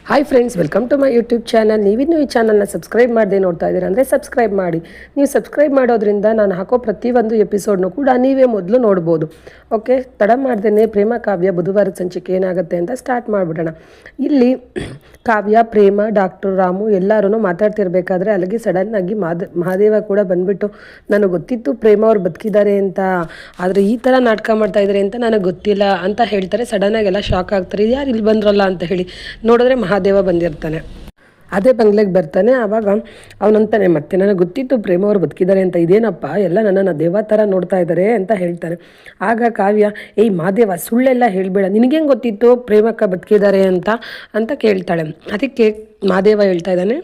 Hi friends, welcome to my YouTube channel. ನೀವಿನ್ನೂ ಈ ಚಾನಲ್ನ ಸಬ್ಸ್ಕ್ರೈಬ್ ಮಾಡದೆ ನೋಡ್ತಾ ಇದ್ದೀರಾ ಅಂದರೆ ಸಬ್ಸ್ಕ್ರೈಬ್ ಮಾಡಿ. ನೀವು ಸಬ್ಸ್ಕ್ರೈಬ್ ಮಾಡೋದ್ರಿಂದ ನಾನು ಹಾಕೋ ಪ್ರತಿಯೊಂದು ಎಪಿಸೋಡ್ನು ಕೂಡ ನೀವೇ ಮೊದಲು ನೋಡ್ಬೋದು. ಓಕೆ, ತಡ ಮಾಡ್ದೇನೆ ಪ್ರೇಮ ಕಾವ್ಯ ಬುಧವಾರದ ಸಂಚಿಕೆ ಏನಾಗುತ್ತೆ ಅಂತ ಸ್ಟಾರ್ಟ್ ಮಾಡಿಬಿಡೋಣ. ಇಲ್ಲಿ ಕಾವ್ಯ, ಪ್ರೇಮ, ಡಾಕ್ಟರ್ ರಾಮು ಎಲ್ಲರೂ ಮಾತಾಡ್ತಿರ್ಬೇಕಾದ್ರೆ ಅಲ್ಲಿಗೆ ಸಡನ್ನಾಗಿ ಮಹಾದೇವ ಕೂಡ ಬಂದುಬಿಟ್ಟು ನನಗೆ ಗೊತ್ತಿತ್ತು ಪ್ರೇಮ ಅವ್ರು ಬದುಕಿದ್ದಾರೆ ಅಂತ, ಆದರೆ ಈ ಥರ ನಾಟಕ ಮಾಡ್ತಾ ಇದ್ದಾರೆ ಅಂತ ನನಗೆ ಗೊತ್ತಿಲ್ಲ ಅಂತ ಹೇಳ್ತಾರೆ. ಸಡನ್ನಾಗಿ ಎಲ್ಲ ಶಾಕ್ ಆಗ್ತಾರೆ, ಯಾರು ಇಲ್ಲಿ ಬಂದ್ರಲ್ಲ ಅಂತ ಹೇಳಿ ನೋಡಿದ್ರೆ ಮಹಾದೇವ ಬಂದಿರ್ತಾನೆ. ಅದೇ ಬಂಗ್ಲೆಗೆ ಬರ್ತಾನೆ. ಆವಾಗ ಅವನಂತಾನೆ, ಮತ್ತೆ ನನಗೆ ಗೊತ್ತಿತ್ತು ಪ್ರೇಮ ಅವ್ರು ಬದುಕಿದ್ದಾರೆ ಅಂತ, ಇದೇನಪ್ಪ ಎಲ್ಲ ನನ್ನನ್ನು ದೇವ ಥರ ನೋಡ್ತಾ ಇದ್ದಾರೆ ಅಂತ ಹೇಳ್ತಾನೆ. ಆಗ ಕಾವ್ಯ, ಏಯ್ ಮಹಾದೇವ ಸುಳ್ಳೆಲ್ಲ ಹೇಳಬೇಡ, ನಿನಗೇನು ಗೊತ್ತಿತ್ತು ಪ್ರೇಮಕ್ಕ ಬದುಕಿದ್ದಾರೆ ಅಂತ ಕೇಳ್ತಾಳೆ. ಅದಕ್ಕೆ ಮಹಾದೇವ ಹೇಳ್ತಾ ಇದ್ದಾನೆ,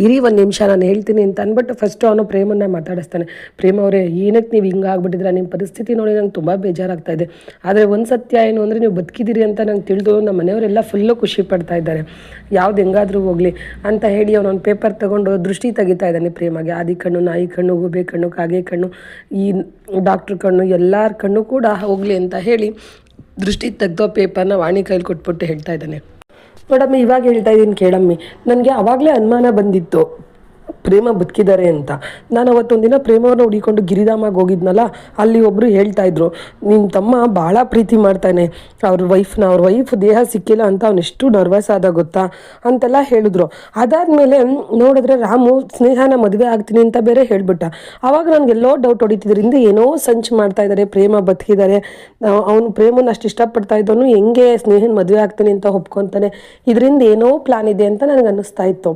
ಇರಿ ಒಂದು ನಿಮಿಷ ನಾನು ಹೇಳ್ತೀನಿ ಅಂತ ಅಂದ್ಬಿಟ್ಟು ಫಸ್ಟು ಅವನು ಪ್ರೇಮನ್ನ ಮಾತಾಡಿಸ್ತಾನೆ. ಪ್ರೇಮ ಅವರೇ, ಏನಕ್ಕೆ ನೀವು ಹಿಂಗೆ ಆಗ್ಬಿಟ್ಟಿದ್ರೆ, ನಿಮ್ಮ ಪರಿಸ್ಥಿತಿ ನೋಡಿ ನಂಗೆ ತುಂಬ ಬೇಜಾರಾಗ್ತಾ ಇದೆ. ಆದರೆ ಒಂದು ಸತ್ಯ ಏನು ಅಂದರೆ ನೀವು ಬದುಕಿದ್ದೀರಿ ಅಂತ ನಂಗೆ ತಿಳಿದು ನಮ್ಮ ಮನೆಯವರೆಲ್ಲ ಫುಲ್ಲು ಖುಷಿ ಪಡ್ತಾ ಇದ್ದಾರೆ, ಯಾವ್ದು ಹೆಂಗಾದರೂ ಹೋಗಲಿ ಅಂತ ಹೇಳಿ ಅವನೊಂದು ಪೇಪರ್ ತೊಗೊಂಡು ದೃಷ್ಟಿ ತೆಗಿತಾ ಇದ್ದಾನೆ ಪ್ರೇಮಗೆ. ಆದಿ ಕಣ್ಣು, ನಾಯಿ ಕಣ್ಣು, ಗೂಬೆ ಕಣ್ಣು, ಕಾಗೆ ಕಣ್ಣು, ಈ ಡಾಕ್ಟ್ರ್ ಕಣ್ಣು, ಎಲ್ಲರ ಕಣ್ಣು ಕೂಡ ಹೋಗಲಿ ಅಂತ ಹೇಳಿ ದೃಷ್ಟಿ ತೆಗೆದೋ ಪೇಪರ್ನ ವಾಣಿ ಕೈಲಿ ಕೊಟ್ಬಿಟ್ಟು ಹೇಳ್ತಾ ಇದ್ದಾನೆ. ನೋಡಮ್ಮಿ, ಇವಾಗ ಹೇಳ್ತಾ ಇದ್ದೀನಿ ಕೇಳಮ್ಮಿ, ನನಗೆ ಆವಾಗಲೇ ಅನುಮಾನ ಬಂದಿತ್ತು ಪ್ರೇಮ ಬದುಕಿದ್ದಾರೆ ಅಂತ. ನಾನು ಅವತ್ತೊಂದಿನ ಪ್ರೇಮವ್ರನ್ನ ಹುಡಿಕೊಂಡು ಗಿರಿಧಾಮಾಗಿ ಹೋಗಿದ್ನಲ್ಲ, ಅಲ್ಲಿ ಒಬ್ಬರು ಹೇಳ್ತಾಯಿದ್ರು, ನಿನ್ನ ತಮ್ಮ ಭಾಳ ಪ್ರೀತಿ ಮಾಡ್ತಾನೆ ಅವ್ರ ವೈಫ್ ದೇಹ ಸಿಕ್ಕಿಲ್ಲ ಅಂತ ಅವನೆಷ್ಟು ನರ್ವಸ್ ಆದ ಗೊತ್ತಾ ಅಂತೆಲ್ಲ ಹೇಳಿದ್ರು. ಅದಾದಮೇಲೆ ನೋಡಿದ್ರೆ ರಾಮು ಸ್ನೇಹನ ಮದುವೆ ಆಗ್ತೀನಿ ಅಂತ ಬೇರೆ ಹೇಳಿಬಿಟ್ಟ. ಆವಾಗ ನನಗೆಲ್ಲೋ ಡೌಟ್ ಹೊಡಿತಿದ್ರಿಂದ ಏನೋ ಸಂಚು ಮಾಡ್ತಾ ಇದ್ದಾರೆ, ಪ್ರೇಮ ಬದುಕಿದ್ದಾರೆ, ಅವನು ಪ್ರೇಮನ ಅಷ್ಟು ಇಷ್ಟಪಡ್ತಾ ಇದ್ದವನು ಹೆಂಗೆ ಸ್ನೇಹನ ಮದುವೆ ಆಗ್ತೀನಿ ಅಂತ ಒಪ್ಕೊತಾನೆ, ಇದರಿಂದ ಏನೋ ಪ್ಲಾನ್ ಇದೆ ಅಂತ ನನಗೆ ಅನ್ನಿಸ್ತಾ ಇತ್ತು.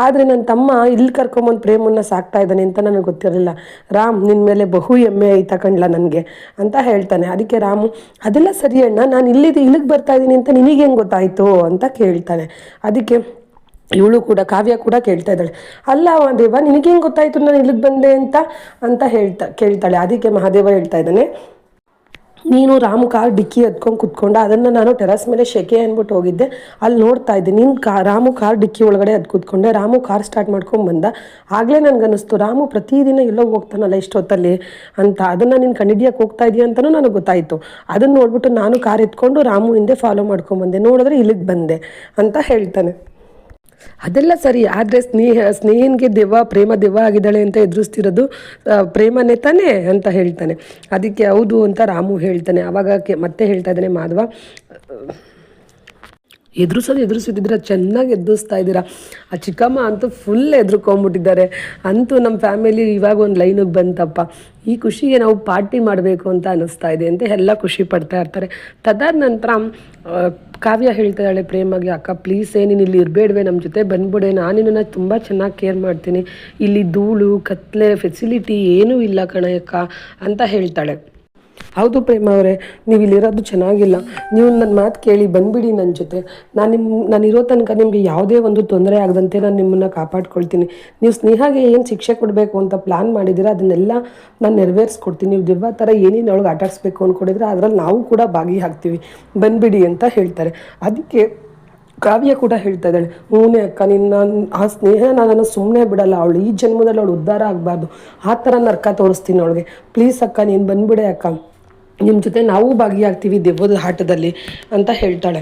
ಆದರೆ ನನ್ನ ತಮ್ಮ ಇಲ್ಲಿ ಕರ್ಕೊಂಬಂದು ಪ್ರೇಮನ್ನ ಸಾಕ್ತಾ ಇದ್ದಾನೆ ಅಂತ ನನಗೆ ಗೊತ್ತಿರಲಿಲ್ಲ. ರಾಮ್, ನಿನ್ನ ಮೇಲೆ ಬಹು ಹೆಮ್ಮೆ ಐತಾ ಕಣ್ಲ ನನಗೆ ಅಂತ ಹೇಳ್ತಾನೆ. ಅದಕ್ಕೆ ರಾಮು, ಅದೆಲ್ಲ ಸರಿ ಅಣ್ಣ, ನಾನು ಇಲ್ಲಿಗೆ ಬರ್ತಾ ಇದ್ದೀನಿ ಅಂತ ನಿನಗೆ ಹೆಂಗೆ ಗೊತ್ತಾಯಿತು ಅಂತ ಕೇಳ್ತಾನೆ. ಅದಕ್ಕೆ ಇವಳು ಕೂಡ, ಕಾವ್ಯ ಕೂಡ ಕೇಳ್ತಾ ಇದ್ದಾಳೆ, ಅಲ್ಲ ಮಹಾದೇವ ನಿನಗೆ ಹೆಂಗೆ ಗೊತ್ತಾಯಿತು ನಾನು ಇಲ್ಲಿಗೆ ಬಂದೆ ಅಂತ ಕೇಳ್ತಾಳೆ. ಅದಕ್ಕೆ ಮಹಾದೇವ ಹೇಳ್ತಾ ಇದ್ದಾನೆ, ನೀನು ರಾಮು ಕಾರ್ ಡಿಕ್ಕಿ ಹತ್ಕೊಂಡು ಕುತ್ಕೊಂಡ, ಅದನ್ನು ನಾನು ಟೆರಸ್ ಮೇಲೆ ಶೆಕೆ ಅಂದ್ಬಿಟ್ಟು ಹೋಗಿದ್ದೆ, ಅಲ್ಲಿ ನೋಡ್ತಾ ಇದ್ದೆ ನೀನು ರಾಮು ಕಾರ್ ಡಿಕ್ಕಿ ಒಳಗಡೆ ಅದು ಕೂತ್ಕೊಂಡೆ, ರಾಮು ಕಾರ್ ಸ್ಟಾರ್ಟ್ ಮಾಡ್ಕೊಂಡು ಬಂದ. ಆಗಲೇ ನನಗನ್ನಿಸ್ತು ರಾಮು ಪ್ರತಿದಿನ ಎಲ್ಲೋ ಹೋಗ್ತಾನಲ್ಲ ಇಷ್ಟೊತ್ತಲ್ಲಿ ಅಂತ, ಅದನ್ನು ನೀನು ಕಂಡಿಡಿಯಕ್ಕೆ ಹೋಗ್ತಾ ಇದೆಯಾ ಅಂತಲೂ ನನಗೆ ಗೊತ್ತಾಯಿತು. ಅದನ್ನು ನೋಡ್ಬಿಟ್ಟು ನಾನು ಕಾರ್ ಎತ್ಕೊಂಡು ರಾಮು ಹಿಂದೆ ಫಾಲೋ ಮಾಡ್ಕೊಂಬಂದೆ, ನೋಡಿದ್ರೆ ಇಲ್ಲಿಗೆ ಬಂದೆ ಅಂತ ಹೇಳ್ತಾನೆ. ಅದೆಲ್ಲ ಸರಿ, ಆದರೆ ಸ್ನೇಹನ್ಗೆ ಪ್ರೇಮ ದೆವ್ವ ಆಗಿದ್ದಾಳೆ ಅಂತ ಎದುರಿಸ್ತಿರೋದು ಪ್ರೇಮನೇ ತಾನೇ ಅಂತ ಹೇಳ್ತಾನೆ. ಅದಕ್ಕೆ ಹೌದು ಅಂತ ರಾಮು ಹೇಳ್ತಾನೆ. ಆವಾಗ ಮತ್ತೆ ಹೇಳ್ತಾ ಇದ್ದಾನೆ ಮಾಧವ, ಎದುರಿಸಿದ್ರೆ ಚೆನ್ನಾಗಿ ಎದುರಿಸ್ತಾ ಇದ್ದೀರಾ. ಆ ಚಿಕ್ಕಮ್ಮ ಅಂತೂ ಫುಲ್ ಎದುರ್ಕೊಂಬಿಟ್ಟಿದ್ದಾರೆ. ಅಂತೂ ನಮ್ಮ ಫ್ಯಾಮಿಲಿ ಇವಾಗ ಒಂದು ಲೈನಿಗೆ ಬಂತಪ್ಪ, ಈ ಖುಷಿಗೆ ನಾವು ಪಾರ್ಟಿ ಮಾಡಬೇಕು ಅಂತ ಅನ್ನಿಸ್ತಾ ಇದೆ ಅಂತ ಎಲ್ಲ ಖುಷಿ ಪಡ್ತಾ ಇರ್ತಾರೆ. ತದಾದ ನಂತರ ಕಾವ್ಯ ಹೇಳ್ತಾ ಇದ್ದಾಳೆ ಪ್ರೇಮಗೆ, ಅಕ್ಕ ಪ್ಲೀಸೇ ನೀನು ಇಲ್ಲಿ ಇರಬೇಡ್ವೆ, ನಮ್ಮ ಜೊತೆ ಬಂದ್ಬಿಡೆ, ನಾನು ನಿನ್ನನ್ನು ತುಂಬ ಚೆನ್ನಾಗಿ ಕೇರ್ ಮಾಡ್ತೀನಿ, ಇಲ್ಲಿ ಧೂಳು ಕತ್ಲೆ ಫೆಸಿಲಿಟಿ ಏನೂ ಇಲ್ಲ ಕಣಕ್ಕ ಅಂತ ಹೇಳ್ತಾಳೆ. ಹೌದು ಪ್ರೇಮ ಅವರೇ, ನೀವು ಇಲ್ಲಿರೋದು ಚೆನ್ನಾಗಿಲ್ಲ, ನೀವು ನನ್ನ ಮಾತು ಕೇಳಿ ಬಂದುಬಿಡಿ ನನ್ನ ಜೊತೆ, ನಾನಿರೋ ತನಕ ನಿಮಗೆ ಯಾವುದೇ ಒಂದು ತೊಂದರೆ ಆಗದಂತೆ ನಾನು ನಿಮ್ಮನ್ನು ಕಾಪಾಡ್ಕೊಳ್ತೀನಿ. ನೀವು ಸ್ನೇಹಾಗೆ ಏನು ಶಿಕ್ಷೆ ಕೊಡಬೇಕು ಅಂತ ಪ್ಲ್ಯಾನ್ ಮಾಡಿದ್ದೀರಾ ಅದನ್ನೆಲ್ಲ ನಾನು ನೆರವೇರಿಸ್ಕೊಡ್ತೀನಿ. ನೀವು ದೆವ್ವ ಥರ ಏನೇನು ಒಳಗೆ ಆಟಾಡಿಸ್ಬೇಕು ಅಂದ್ಕೊಂಡಿದ್ರೆ ಅದರಲ್ಲಿ ನಾವು ಕೂಡ ಭಾಗಿಯಾಗ್ತೀವಿ, ಬಂದುಬಿಡಿ ಅಂತ ಹೇಳ್ತಾರೆ. ಅದಕ್ಕೆ ಕಾವ್ಯ ಕೂಡ ಹೇಳ್ತಾ ಇದ್ದಾಳೆ, ಹೂನೇ ಅಕ್ಕ, ಆ ಸ್ನೇಹ ನಾನು ಸುಮ್ಮನೆ ಬಿಡಲ್ಲ, ಅವಳು ಈ ಜನ್ಮದಲ್ಲಿ ಅವಳು ಉದ್ಧಾರ ಆಗಬಾರ್ದು, ಆ ಥರ ನರ್ಕ ತೋರಿಸ್ತೀನಿ ಅವಳಿಗೆ, ಪ್ಲೀಸ್ ಅಕ್ಕ ನೀನು ಬಂದುಬಿಡೆ ಅಕ್ಕ, ನಿಮ್ಮ ಜೊತೆ ನಾವು ಭಾಗಿಯಾಗ್ತೀವಿ ದೆವ್ವದ ಆಟದಲ್ಲಿ ಅಂತ ಹೇಳ್ತಾಳೆ.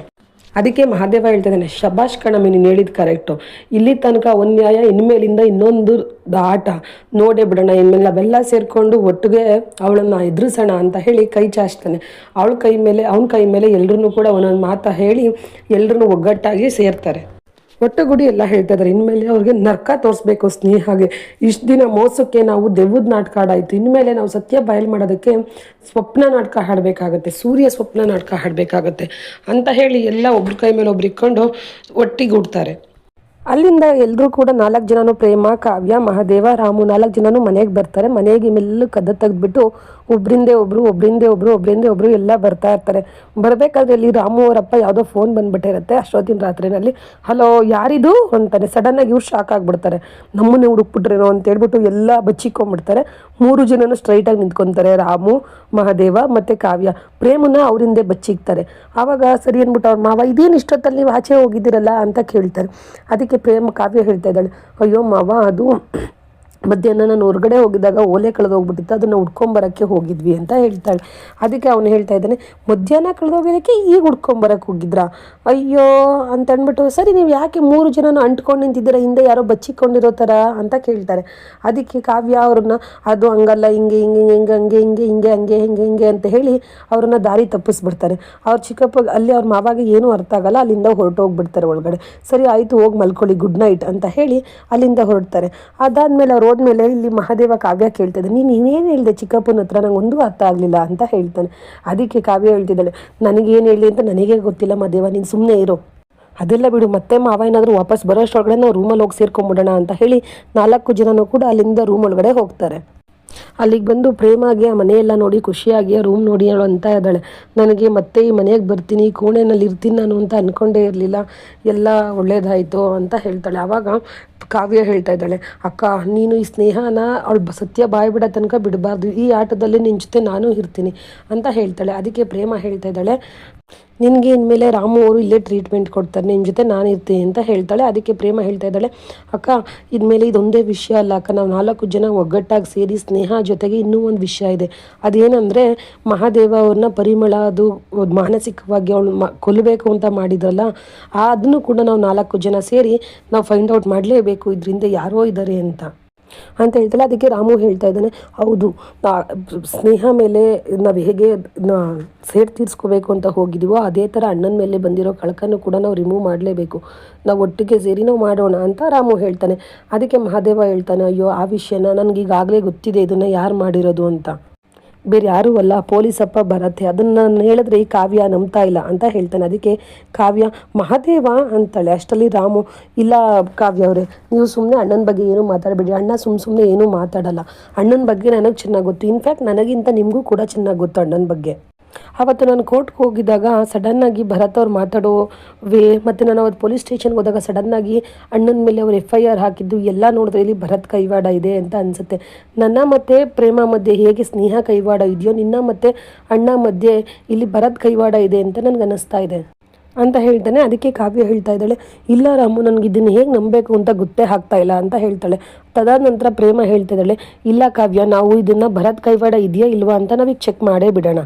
ಅದಕ್ಕೆ ಮಹಾದೇವ ಹೇಳ್ತಾ ಇದ್ದಾನೆ, ಶಬಾಷ್ ಕಣಮ್ಮಿ, ನೀನು ಹೇಳಿದ್ದು ಕರೆಕ್ಟು, ಇಲ್ಲಿ ತನಕ ಒಂದು ನ್ಯಾಯ, ಇನ್ಮೇಲಿಂದ ಇನ್ನೊಂದು ಆಟ ನೋಡೇ ಬಿಡೋಣ, ಇನ್ಮೇಲೆ ನಾವೆಲ್ಲ ಸೇರಿಕೊಂಡು ಒಟ್ಟಿಗೆ ಅವಳನ್ನು ಎದುರಿಸೋಣ ಅಂತ ಹೇಳಿ ಕೈ ಚಾಚ್ತಾನೆ. ಅವನ ಕೈ ಮೇಲೆ ಎಲ್ಲರೂ ಕೂಡ ಒಂದೊಂದು ಮಾತಾ ಹೇಳಿ ಎಲ್ಲರೂ ಒಗ್ಗಟ್ಟಾಗಿ ಸೇರ್ತಾರೆ. ಒಟ್ಟುಗೂಡಿ ಎಲ್ಲ ಹೇಳ್ತಾ ಇದ್ದಾರೆ, ಇನ್ಮೇಲೆ ಅವ್ರಿಗೆ ನರ್ಕ ತೋರಿಸ್ಬೇಕು ಸ್ನೇಹಾಗೆ, ಇಷ್ಟು ದಿನ ಮೋಸಕ್ಕೆ ನಾವು ದೆವ್ವದ ನಾಟಕ ಆಡಾಯಿತು, ಇನ್ಮೇಲೆ ನಾವು ಸತ್ಯ ಬಯಲು ಮಾಡೋದಕ್ಕೆ ಸ್ವಪ್ನ ನಾಟಕ ಹಾಡಬೇಕಾಗತ್ತೆ, ಸೂರ್ಯ ಸ್ವಪ್ನ ನಾಟಕ ಹಾಡಬೇಕಾಗತ್ತೆ ಅಂತ ಹೇಳಿ ಎಲ್ಲ ಒಬ್ರ ಕೈ ಮೇಲೆ ಒಬ್ರು ಇಟ್ಕೊಂಡು ಒಟ್ಟಿಗೂಡ್ತಾರೆ. ಅಲ್ಲಿಂದ ಎಲ್ಲರೂ ಕೂಡ 4 ಜನನೂ ಪ್ರೇಮ, ಕಾವ್ಯ, ಮಹಾದೇವ, ರಾಮು 4 ಜನನೂ ಮನೆಗೆ ಬರ್ತಾರೆ. ಮನೆಗೆ ಮೆಲ್ಲ ಕದ ತೆಗೆದ್ಬಿಟ್ಟು ಒಬ್ಬರಿಂದೇ ಒಬ್ಬರು ಎಲ್ಲ ಬರ್ತಾ ಇರ್ತಾರೆ. ಬರಬೇಕಾದ್ರೆ ಇಲ್ಲಿ ರಾಮು ಅವರಪ್ಪ ಯಾವುದೋ ಫೋನ್ ಬಂದ್ಬಿಟ್ಟಿರುತ್ತೆ ಅಷ್ಟೊತ್ತಿನ ರಾತ್ರಿನಲ್ಲಿ. ಹಲೋ ಯಾರಿದು ಅಂತಾನೆ. ಸಡನ್ನಾಗಿ ಇವ್ರು ಶಾಕ್ ಆಗಿಬಿಡ್ತಾರೆ, ನಮ್ಮನ್ನೇ ಹುಡುಕ್ಬಿಟ್ರೇನೋ ಅಂತ ಹೇಳ್ಬಿಟ್ಟು ಎಲ್ಲ ಬಚ್ಚಿಕೊಂಡ್ಬಿಡ್ತಾರೆ. 3 ಜನನೂ ಸ್ಟ್ರೈಟಾಗಿ ನಿಂತ್ಕೊತಾರೆ, ರಾಮು, ಮಹಾದೇವ ಮತ್ತು ಕಾವ್ಯ. ಪ್ರೇಮನ ಅವರಿಂದೇ ಬಚ್ಚಿಕ್ತಾರೆ. ಆವಾಗ ಸರಿ ಅಂದ್ಬಿಟ್ಟು ಅವ್ರ ಮಾವ, ಇದೇನು ಇಷ್ಟೊತ್ತಲ್ಲಿ ನೀವು ಆಚೆ ಹೋಗಿದ್ದೀರಲ್ಲ ಅಂತ ಕೇಳ್ತಾರೆ. ಅದಕ್ಕೆ ಕಾವ್ಯ ಹೇಳ್ತಾ ಇದ್ದಾಳೆ, ಅಯ್ಯೋ ಮಾವ, ಅದು ಮಧ್ಯಾಹ್ನ ನಾನು ಹೊರಗಡೆ ಹೋಗಿದ್ದಾಗ ಓಲೆ ಕಳೆದೋಗ್ಬಿಟ್ಟಿತ್ತು, ಅದನ್ನು ಹುಡ್ಕೊಂಬರೋಕ್ಕೆ ಹೋಗಿದ್ವಿ ಅಂತ ಹೇಳ್ತಾಳೆ. ಅದಕ್ಕೆ ಅವನು ಹೇಳ್ತಾ ಇದ್ದಾನೆ, ಮಧ್ಯಾಹ್ನ ಕಳೆದೋಗೋದಕ್ಕೆ ಈಗ ಹುಡ್ಕೊಂಬರಕ್ಕೆ ಹೋಗಿದ್ರಾ? ಅಯ್ಯೋ ಅಂತ ಅಂದ್ಬಿಟ್ಟು, ಸರಿ ನೀವು ಯಾಕೆ 3 ಜನನ ಅಂಟ್ಕೊಂಡು ನಿಂತಿದ್ದೀರಾ, ಹಿಂದೆ ಯಾರೋ ಬಚ್ಚಿಕೊಂಡಿರೋ ಥರ ಅಂತ ಕೇಳ್ತಾರೆ. ಅದಕ್ಕೆ ಕಾವ್ಯ ಅವ್ರನ್ನ ಅದು ಹಂಗಲ್ಲ, ಹಿಂಗೆ ಹಿಂಗೆ ಹಿಂಗೆ ಹಂಗೆ ಹಿಂಗೆ ಹಿಂಗೆ ಹಂಗೆ ಹಿಂಗೆ ಹಿಂಗೆ ಅಂತ ಹೇಳಿ ಅವ್ರನ್ನ ದಾರಿ ತಪ್ಪಿಸ್ಬಿಡ್ತಾರೆ. ಅವ್ರ ಚಿಕ್ಕಪ್ಪ ಅಲ್ಲಿ ಅವ್ರ ಮಾವಾಗ ಏನೂ ಅರ್ಥ ಆಗಲ್ಲ, ಅಲ್ಲಿಂದ ಹೊರಟೋಗ್ಬಿಡ್ತಾರೆ ಒಳಗಡೆ. ಸರಿ ಆಯಿತು ಹೋಗಿ ಮಲ್ಕೊಳ್ಳಿ, ಗುಡ್ ನೈಟ್ ಅಂತ ಹೇಳಿ ಅಲ್ಲಿಂದ ಹೊರಡ್ತಾರೆ. ಅದಾದಮೇಲೆ ಅವ್ರು ಹೋದ್ಮೇಲೆ ಇಲ್ಲಿ ಮಹಾದೇವ ಕಾವ್ಯ ಕೇಳ್ತಿದ್ದೆ, ನೀನೇನು ಹೇಳಿದೆ ಚಿಕ್ಕಪ್ಪನ ಹತ್ರ, ನಂಗೆ ಒಂದೂ ಅರ್ಥ ಆಗಲಿಲ್ಲ ಅಂತ ಹೇಳ್ತಾನೆ. ಅದಕ್ಕೆ ಕಾವ್ಯ ಹೇಳ್ತಿದ್ದಾಳೆ, ನನಗೇನು ಹೇಳಿ ಅಂತ ನನಗೇ ಗೊತ್ತಿಲ್ಲ ಮಹಾದೇವ, ನೀನು ಸುಮ್ಮನೆ ಇರೋ, ಅದೆಲ್ಲ ಬಿಡು, ಮತ್ತೆ ಮಾವ ಏನಾದರೂ ವಾಪಸ್ ಬರೋಷ್ಟೊಳಗಡೆ ನಾವು ರೂಮಲ್ಲಿ ಹೋಗಿ ಸೇರ್ಕೊಂಬಿಡೋಣ ಅಂತ ಹೇಳಿ 4 ಜನನೂ ಕೂಡ ಅಲ್ಲಿಂದ ರೂಮ್ ಒಳಗಡೆ ಹೋಗ್ತಾರೆ. ಅಲ್ಲಿಗೆ ಬಂದು ಪ್ರೇಮಾಗೆ ಆ ಮನೆಯೆಲ್ಲ ನೋಡಿ ಖುಷಿಯಾಗಿ ರೂಮ್ ನೋಡಿ ಅವಳು ಅಂತ ಇದ್ದಾಳೆ, ನನಗೆ ಮತ್ತೆ ಈ ಮನೆಗೆ ಬರ್ತೀನಿ, ಕೋಣೆನಲ್ಲಿ ಇರ್ತೀನಿ ನಾನು ಅಂತ ಅಂದ್ಕೊಂಡೇ ಇರಲಿಲ್ಲ, ಎಲ್ಲ ಒಳ್ಳೇದಾಯಿತು ಅಂತ ಹೇಳ್ತಾಳೆ. ಆವಾಗ ಕಾವ್ಯ ಹೇಳ್ತಾ ಇದ್ದಾಳೆ, ಅಕ್ಕ ನೀನು ಈ ಸ್ನೇಹನ ಅವಳು ಸತ್ಯ ಬಾಯಿ ಬಿಡೋ ತನಕ ಬಿಡಬಾರ್ದು, ಈ ಆಟದಲ್ಲಿ ನಿನ್ನ ಜೊತೆ ನಾನು ಇರ್ತೀನಿ ಅಂತ ಹೇಳ್ತಾಳೆ. ಅದಕ್ಕೆ ಪ್ರೇಮ ಹೇಳ್ತಾ ಇದ್ದಾಳೆ, ನಿನಗೆ ಇನ್ಮೇಲೆ ರಾಮು ಅವರು ಇಲ್ಲೇ ಟ್ರೀಟ್ಮೆಂಟ್ ಕೊಡ್ತಾರೆ, ನಿಮ್ಮ ಜೊತೆ ನಾನು ಇರ್ತೀನಿ ಅಂತ ಹೇಳ್ತಾಳೆ. ಅದಕ್ಕೆ ಪ್ರೇಮ ಹೇಳ್ತಾ ಇದ್ದಾಳೆ, ಅಕ್ಕ ಇನ್ಮೇಲೆ ಇದೊಂದೇ ವಿಷಯ ಅಲ್ಲ ಅಕ್ಕ, ನಾವು 4 ಜನ ಒಗ್ಗಟ್ಟಾಗಿ ಸೇರಿ ಸ್ನೇಹ ಜೊತೆಗೆ ಇನ್ನೂ ಒಂದು ವಿಷಯ ಇದೆ. ಅದೇನೆಂದರೆ ಮಹಾದೇವ ಅವ್ರನ್ನ ಪರಿಮಳ ಅದು ಮಾನಸಿಕವಾಗಿ ಅವಳು ಕೊಲ್ಲಬೇಕು ಅಂತ ಮಾಡಿದ್ರಲ್ಲ, ಅದನ್ನು ಕೂಡ ನಾವು 4 ಜನ ಸೇರಿ ನಾವು ಫೈಂಡ್ ಔಟ್ ಮಾಡಲೇಬೇಕು, ಇದರಿಂದ ಯಾರೋ ಇದ್ದಾರೆ ಅಂತ ಹೇಳ್ತಾಳೆ. ಅದಕ್ಕೆ ರಾಮು ಹೇಳ್ತಾ ಇದ್ದಾನೆ, ಹೌದು ಸ್ನೇಹ ಮೇಲೆ ನಾವು ಹೇಗೆ ಸೇಡ್ ತೀರಿಸ್ಕೋಬೇಕು ಅಂತ ಹೋಗಿದ್ದೀವೋ ಅದೇ ಥರ ಅಣ್ಣನ ಮೇಲೆ ಬಂದಿರೋ ಕಳಕನ್ನು ಕೂಡ ನಾವು ರಿಮೂವ್ ಮಾಡಲೇಬೇಕು, ನಾವು ಒಟ್ಟಿಗೆ ಸೇರಿ ನಾವು ಮಾಡೋಣ ಅಂತ ರಾಮು ಹೇಳ್ತಾನೆ. ಅದಕ್ಕೆ ಮಹಾದೇವ ಹೇಳ್ತಾನೆ, ಅಯ್ಯೋ ಆ ವಿಷಯನ ನನಗೀಗಾಗಲೇ ಗೊತ್ತಿದೆ, ಇದನ್ನು ಯಾರು ಮಾಡಿರೋದು ಅಂತ, ಬೇರೆ ಯಾರೂ ಅಲ್ಲ ಪೊಲೀಸಪ್ಪ ಬರತ್ತೆ, ಅದನ್ನು ನಾನು ಹೇಳಿದ್ರೆ ಈ ಕಾವ್ಯ ನಂಬ್ತಾ ಇಲ್ಲ ಅಂತ ಹೇಳ್ತಾನೆ. ಅದಕ್ಕೆ ಕಾವ್ಯ ಮಹಾದೇವ ಅಂತಾಳೆ. ಅಷ್ಟರಲ್ಲಿ ರಾಮು, ಇಲ್ಲ ಕಾವ್ಯ ಅವರೇ, ನೀವು ಸುಮ್ಮನೆ ಅಣ್ಣನ ಬಗ್ಗೆ ಏನೂ ಮಾತಾಡಬೇಡಿ, ಅಣ್ಣ ಸುಮ್ಮನೆ ಏನೂ ಮಾತಾಡಲ್ಲ, ಅಣ್ಣನ ಬಗ್ಗೆ ನನಗೆ ಚೆನ್ನಾಗಿ ಗೊತ್ತು, ಇನ್ಫ್ಯಾಕ್ಟ್ ನನಗಿಂತ ನಿಮಗೂ ಕೂಡ ಚೆನ್ನಾಗಿ ಗೊತ್ತು ಅಣ್ಣನ ಬಗ್ಗೆ. ಆವತ್ತು ನಾನು ಕೋರ್ಟ್ಗೆ ಹೋಗಿದ್ದಾಗ ಸಡನ್ನಾಗಿ ಭರತ್ ಅವ್ರು ಮಾತಾಡೋ ಮತ್ತು ನಾನು ಅವತ್ತು ಪೊಲೀಸ್ ಸ್ಟೇಷನ್ಗೆ ಹೋದಾಗ ಸಡನ್ನಾಗಿ ಅಣ್ಣನ ಮೇಲೆ ಅವರು FIR ಹಾಕಿದ್ದು ಎಲ್ಲ ನೋಡಿದ್ರೆ ಇಲ್ಲಿ ಭರತ್ ಕೈವಾಡ ಇದೆ ಅಂತ ಅನಿಸುತ್ತೆ. ನನ್ನ ಮತ್ತು ಪ್ರೇಮ ಮಧ್ಯೆ ಹೇಗೆ ಸ್ನೇಹ ಕೈವಾಡ ಇದೆಯೋ, ನಿನ್ನ ಮತ್ತು ಅಣ್ಣ ಮಧ್ಯೆ ಇಲ್ಲಿ ಭರತ್ ಕೈವಾಡ ಇದೆ ಅಂತ ನನಗೆ ಅನ್ನಿಸ್ತಾ ಇದೆ ಅಂತ ಹೇಳ್ತಾನೆ. ಅದಕ್ಕೆ ಕಾವ್ಯ ಹೇಳ್ತಾ ಇದ್ದಾಳೆ, ಇಲ್ಲ ರಾಮು ನನಗೆ ಇದನ್ನು ಹೇಗೆ ನಂಬಬೇಕು ಅಂತ ಗೊತ್ತೇ ಆಗ್ತಾ ಇಲ್ಲ ಅಂತ ಹೇಳ್ತಾಳೆ. ತದಾದ ನಂತರ ಪ್ರೇಮ ಹೇಳ್ತಾ ಇದ್ದಾಳೆ, ಇಲ್ಲ ಕಾವ್ಯ, ನಾವು ಇದನ್ನು ಭರತ್ ಕೈವಾಡ ಇದೆಯಾ ಇಲ್ವಾ ಅಂತ ನಾವೀಗ ಚೆಕ್ ಮಾಡೇ ಬಿಡೋಣ,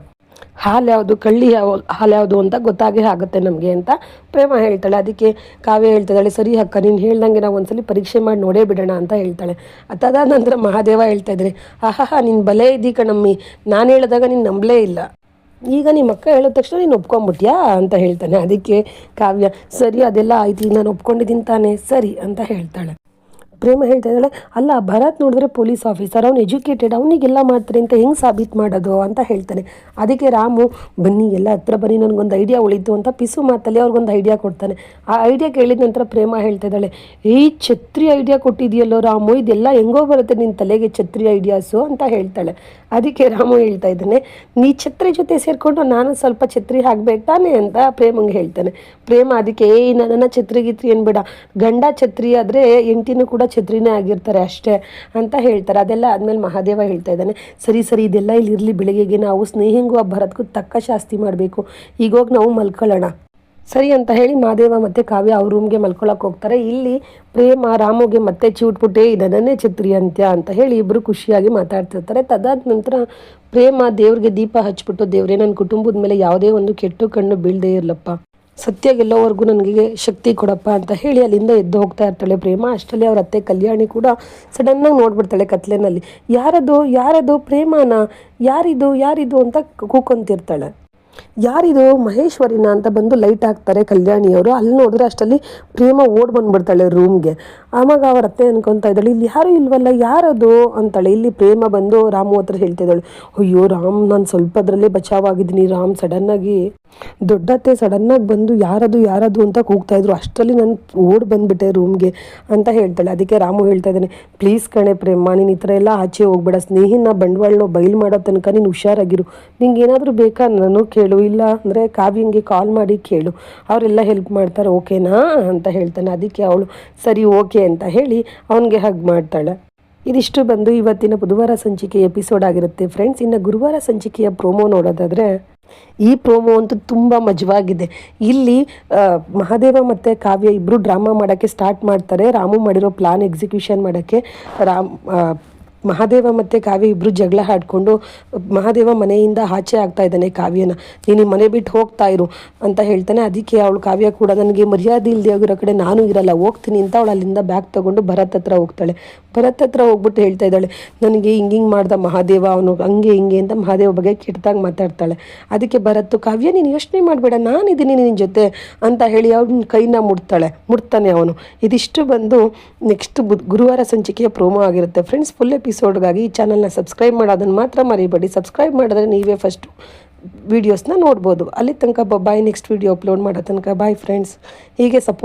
ಹಾಲು ಯಾವುದು ಕಳ್ಳಿ ಹಾಲು ಯಾವುದು ಅಂತ ಗೊತ್ತಾಗೇ ಆಗುತ್ತೆ ನಮಗೆ ಅಂತ ಪ್ರೇಮ ಹೇಳ್ತಾಳೆ. ಅದಕ್ಕೆ ಕಾವ್ಯ ಹೇಳ್ತಿದ್ದಾಳೆ, ಸರಿ ಅಕ್ಕ ನೀನು ಹೇಳ್ದಂಗೆ ನಾವು ಒಂದ್ಸಲಿ ಪರೀಕ್ಷೆ ಮಾಡಿ ನೋಡೇ ಬಿಡೋಣ ಅಂತ ಹೇಳ್ತಾಳೆ. ಅದಾದ ನಂತರ ಮಹಾದೇವ ಹೇಳ್ತಾ ಇದ್ದಾರೆ, ಆಹಾ ನೀನು ಬಲೇ ಇದ್ದೀ ಕಣಮ್ಮಿ, ನಾನು ಹೇಳಿದಾಗ ನೀನು ನಂಬಲೇ ಇಲ್ಲ, ಈಗ ನಿಮ್ಮ ಅಕ್ಕ ಹೇಳಿದ ತಕ್ಷಣ ನೀನು ಒಪ್ಕೊಂಬಿಟ್ಯಾ ಅಂತ ಹೇಳ್ತಾನೆ. ಅದಕ್ಕೆ ಕಾವ್ಯ, ಸರಿ ಅದೆಲ್ಲ ಆಯ್ತು, ನಾನು ಒಪ್ಕೊಂಡಿದ್ದೀನಿ ತಾನೇ, ಸರಿ ಅಂತ ಹೇಳ್ತಾಳೆ. ಪ್ರೇಮ ಹೇಳ್ತಾ ಇದ್ದಾಳೆ, ಅಲ್ಲ ಭರತ್ ನೋಡಿದ್ರೆ ಪೊಲೀಸ್ ಆಫೀಸರ್, ಅವ್ನು ಎಜುಕೇಟೆಡ್, ಅವನಿಗೆಲ್ಲ ಮಾಡ್ತಾರೆ ಅಂತ ಹೆಂಗೆ ಸಾಬೀತು ಮಾಡೋದು ಅಂತ ಹೇಳ್ತಾನೆ. ಅದಕ್ಕೆ ರಾಮು, ಬನ್ನಿ ಎಲ್ಲ ಹತ್ರ ಬನ್ನಿ, ನನಗೊಂದು ಐಡಿಯಾ ಉಳಿತು ಅಂತ ಪಿಸು ಮಾತಲ್ಲಿ ಅವ್ರಿಗೊಂದು ಐಡಿಯಾ ಕೊಡ್ತಾನೆ. ಆ ಐಡಿಯಾ ಕೇಳಿದ ನಂತರ ಪ್ರೇಮ ಹೇಳ್ತಾ ಇದ್ದಾಳೆ, ಛತ್ರಿ ಐಡಿಯಾ ಕೊಟ್ಟಿದೆಯಲ್ಲೋ ರಾಮು, ಇದೆಲ್ಲ ಹೆಂಗೋ ಬರುತ್ತೆ ನಿನ್ನ ತಲೆಗೆ ಛತ್ರಿ ಐಡಿಯಾಸು ಅಂತ ಹೇಳ್ತಾಳೆ. ಅದಕ್ಕೆ ರಾಮು ಹೇಳ್ತಾ ಇದ್ದಾನೆ, ನೀ ಛತ್ರಿ ಜೊತೆ ಸೇರಿಕೊಂಡು ನಾನು ಸ್ವಲ್ಪ ಛತ್ರಿ ಹಾಕ್ಬೇಕು ತಾನೆ ಅಂತ ಪ್ರೇಮಂಗೆ ಹೇಳ್ತಾನೆ. ಪ್ರೇಮ ಅದಕ್ಕೆ, ನನ್ನ ಛತ್ರಿ ಗಿತ್ರಿ ಏನ್ಬೇಡ, ಗಂಡ ಛತ್ರಿ ಆದರೆ ಹೆಂಡ್ತಿನೂ ಕೂಡ ಛತ್ರಿನೇ ಆಗಿರ್ತಾರೆ ಅಷ್ಟೇ ಅಂತ ಹೇಳ್ತಾರೆ. ಅದೆಲ್ಲ ಆದಮೇಲೆ ಮಹಾದೇವ ಹೇಳ್ತಾ ಇದ್ದಾನೆ, ಸರಿ ಇದೆಲ್ಲ ಇಲ್ಲಿ ಇರಲಿ, ಬೆಳಿಗ್ಗೆಗೆ ನಾವು ಸ್ನೇಹಿಂಗೂ ಆ ಭರತ್ಗೂ ತಕ್ಕ ಶಾಸ್ತಿ ಮಾಡಬೇಕು, ಈಗೋಗಿ ನಾವು ಮಲ್ಕೊಳ್ಳೋಣ ಸರಿ ಅಂತ ಹೇಳಿ ಮಹಾದೇವ ಮತ್ತು ಕಾವ್ಯ ಅವ್ರ ರೂಮ್ಗೆ ಮಲ್ಕೊಳಕ್ಕೆ ಹೋಗ್ತಾರೆ. ಇಲ್ಲಿ ಪ್ರೇಮ ರಾಮುಗೆ ಮತ್ತೆ ಚಿವುಟ್ಬಿಟ್ಟೆ ಇದನ್ನೇ ಛತ್ರಿ ಅಂತ್ಯ ಅಂತ ಹೇಳಿ ಇಬ್ಬರು ಖುಷಿಯಾಗಿ ಮಾತಾಡ್ತಿರ್ತಾರೆ. ತದಾದ ನಂತರ ಪ್ರೇಮ ದೇವ್ರಿಗೆ ದೀಪ ಹಚ್ಬಿಟ್ಟು, ದೇವ್ರೇ ನನ್ನ ಕುಟುಂಬದ ಮೇಲೆ ಯಾವುದೇ ಒಂದು ಕೆಟ್ಟು ಕಣ್ಣು ಬೀಳದೇ ಇರಲಪ್ಪ, ಸತ್ಯ ಗೆಲ್ಲೋವರೆಗೂ ನನಗೆ ಶಕ್ತಿ ಕೊಡಪ್ಪ ಅಂತ ಹೇಳಿ ಅಲ್ಲಿಂದ ಎದ್ದು ಹೋಗ್ತಾ ಇರ್ತಾಳೆ ಪ್ರೇಮ. ಅಷ್ಟರಲ್ಲಿ ಅವ್ರ ಅತ್ತೆ ಕಲ್ಯಾಣಿ ಕೂಡ ಸಡನ್ನಾಗಿ ನೋಡ್ಬಿಡ್ತಾಳೆ ಕತ್ಲೆನಲ್ಲಿ, ಯಾರದು ಪ್ರೇಮನ, ಯಾರಿದು ಅಂತ ಕೂಕೊಂತಿರ್ತಾಳೆ. ಯಾರಿದು ಮಹೇಶ್ವರಿನ ಅಂತ ಬಂದು ಲೈಟ್ ಹಾಕ್ತಾರೆ ಕಲ್ಯಾಣಿಯವರು. ಅಲ್ಲಿ ನೋಡಿದ್ರೆ ಅಷ್ಟರಲ್ಲಿ ಪ್ರೇಮ ಓಡ್ ಬಂದ್ಬಿಡ್ತಾಳೆ ರೂಮ್ಗೆ. ಆವಾಗ ಅವ್ರ ಅತ್ತೆ ಅನ್ಕೊತಾ ಇದ್ದಾಳೆ, ಇಲ್ಲಿ ಯಾರೂ ಇಲ್ವಲ್ಲ, ಯಾರದು ಅಂತಾಳೆ. ಇಲ್ಲಿ ಪ್ರೇಮ ಬಂದು ರಾಮು ಹತ್ರ ಹೇಳ್ತಿದ್ದಾಳೆ, ಅಯ್ಯೋ ರಾಮ್, ನಾನು ಸ್ವಲ್ಪದ್ರಲ್ಲೇ ಬಚಾವಾಗಿದ್ದೀನಿ ರಾಮ್, ಸಡನ್ನಾಗಿ ದೊಡ್ಡತ್ತೆ ಸಡನ್ನಾಗಿ ಬಂದು ಯಾರದು ಅಂತ ಕೂಗ್ತಾಯಿದ್ರು, ಅಷ್ಟರಲ್ಲಿ ನಾನು ಓಡ್ ಬಂದುಬಿಟ್ಟೆ ರೂಮ್ಗೆ ಅಂತ ಹೇಳ್ತಾಳೆ. ಅದಕ್ಕೆ ರಾಮು ಹೇಳ್ತಾ ಇದ್ದಾನೆ, ಪ್ಲೀಸ್ ಕಣೆ ಪ್ರೇಮ, ನೀನು ಈ ಥರ ಎಲ್ಲ ಆಚೆ ಹೋಗ್ಬೇಡ, ಸ್ನೇಹಿನ ಬಂಡವಾಳನ ಬಯಲು ಮಾಡೋ ತನಕ ನೀನು ಹುಷಾರಾಗಿರು, ನಿಂಗೆ ಏನಾದರೂ ಬೇಕಾ ನಾನು ಕೇಳು, ಇಲ್ಲ ಅಂದರೆ ಕಾವ್ಯಂಗೆ ಕಾಲ್ ಮಾಡಿ ಕೇಳು, ಅವರೆಲ್ಲ ಹೆಲ್ಪ್ ಮಾಡ್ತಾರೆ, ಓಕೆನಾ ಅಂತ ಹೇಳ್ತಾನೆ. ಅದಕ್ಕೆ ಅವಳು ಸರಿ ಓಕೆ ಅಂತ ಹೇಳಿ ಅವನಿಗೆ ಹಗ್ ಮಾಡ್ತಾಳೆ. ಇದಿಷ್ಟು ಬಂದು ಇವತ್ತಿನ ಬುಧವಾರ ಸಂಚಿಕೆ ಎಪಿಸೋಡ್ ಆಗಿರುತ್ತೆ ಫ್ರೆಂಡ್ಸ್. ಇನ್ನು ಗುರುವಾರ ಸಂಚಿಕೆಯ ಪ್ರೋಮೋ ನೋಡೋದಾದರೆ ಈ ಪ್ರೋಮೋ ಅಂತೂ ತುಂಬ ಮಜವಾಗಿದೆ. ಇಲ್ಲಿ ಮಹಾದೇವ ಮತ್ತು ಕಾವ್ಯ ಇಬ್ಬರು ಡ್ರಾಮಾ ಮಾಡೋಕ್ಕೆ ಸ್ಟಾರ್ಟ್ ಮಾಡ್ತಾರೆ. ರಾಮು ಮಾಡಿರೋ ಪ್ಲಾನ್ ಎಕ್ಸಿಕ್ಯೂಷನ್ ಮಾಡೋಕ್ಕೆ ಮಹಾದೇವ ಮತ್ತು ಕಾವ್ಯ ಇಬ್ಬರು ಜಗಳ ಆಡಿಕೊಂಡು ಮಹಾದೇವ ಮನೆಯಿಂದ ಆಚೆ ಆಗ್ತಾ ಇದ್ದಾನೆ ಕಾವ್ಯನ. ನೀನು ಮನೆ ಬಿಟ್ಟು ಹೋಗ್ತಾ ಇರು ಅಂತ ಹೇಳ್ತಾನೆ. ಅದಕ್ಕೆ ಅವಳು ಕಾವ್ಯ ಕೂಡ ನನಗೆ ಮರ್ಯಾದೆ ಇಲ್ಲದೆ ಹೋಗಿರೋ ಕಡೆ ನಾನು ಇರಲ್ಲ, ಹೋಗ್ತೀನಿ ಅಂತ ಅವಳು ಅಲ್ಲಿಂದ ಬ್ಯಾಗ್ ತೊಗೊಂಡು ಭರತ್ ಹತ್ರ ಹೋಗ್ತಾಳೆ. ಭರತ್ ಹತ್ರ ಹೋಗ್ಬಿಟ್ಟು ಹೇಳ್ತಾ ಇದ್ದಾಳೆ, ನನಗೆ ಹಿಂಗೆ ಮಾಡ್ದ ಮಹಾದೇವ, ಅವನು ಹಂಗೆ ಹಿಂಗೆ ಅಂತ ಮಹಾದೇವ ಬಗ್ಗೆ ಕೆಟ್ಟದಾಗಿ ಮಾತಾಡ್ತಾಳೆ. ಅದಕ್ಕೆ ಭರತ್, ಕಾವ್ಯ ನೀನು ಯೋಚನೆ ಮಾಡಬೇಡ, ನಾನಿದ್ದೀನಿ ನಿನ್ನ ಜೊತೆ ಅಂತ ಹೇಳಿ ಅವ್ನ ಕೈನ ಮುಡ್ತಾನೆ ಅವನು. ಇದಿಷ್ಟು ಬಂದು ನೆಕ್ಸ್ಟ್ ಗುರುವಾರ ಸಂಚಿಕೆಯ ಪ್ರೋಮೋ ಆಗಿರುತ್ತೆ ಫ್ರೆಂಡ್ಸ್. ಫುಲ್ ಎಪಿಸೋಡ್ಗಾಗಿ ಈ ಚಾನಲ್ನ ಸಬ್ಸ್ಕ್ರೈಬ್ ಮಾಡೋದನ್ನು ಮಾತ್ರ ಮರಿಬೇಡಿ. ಸಬ್ಸ್ಕ್ರೈಬ್ ಮಾಡಿದ್ರೆ ನೀವೇ ಫಸ್ಟು ವೀಡಿಯೋಸ್ನ ನೋಡ್ಬೋದು. ಅಲ್ಲಿ ತನಕ ಬಾಯ್, ನೆಕ್ಸ್ಟ್ ವೀಡಿಯೋ ಅಪ್ಲೋಡ್ ಮಾಡೋ ತನಕ ಬಾಯ್ ಫ್ರೆಂಡ್ಸ್. ಹೀಗೆ ಸಪೋರ್ಟ್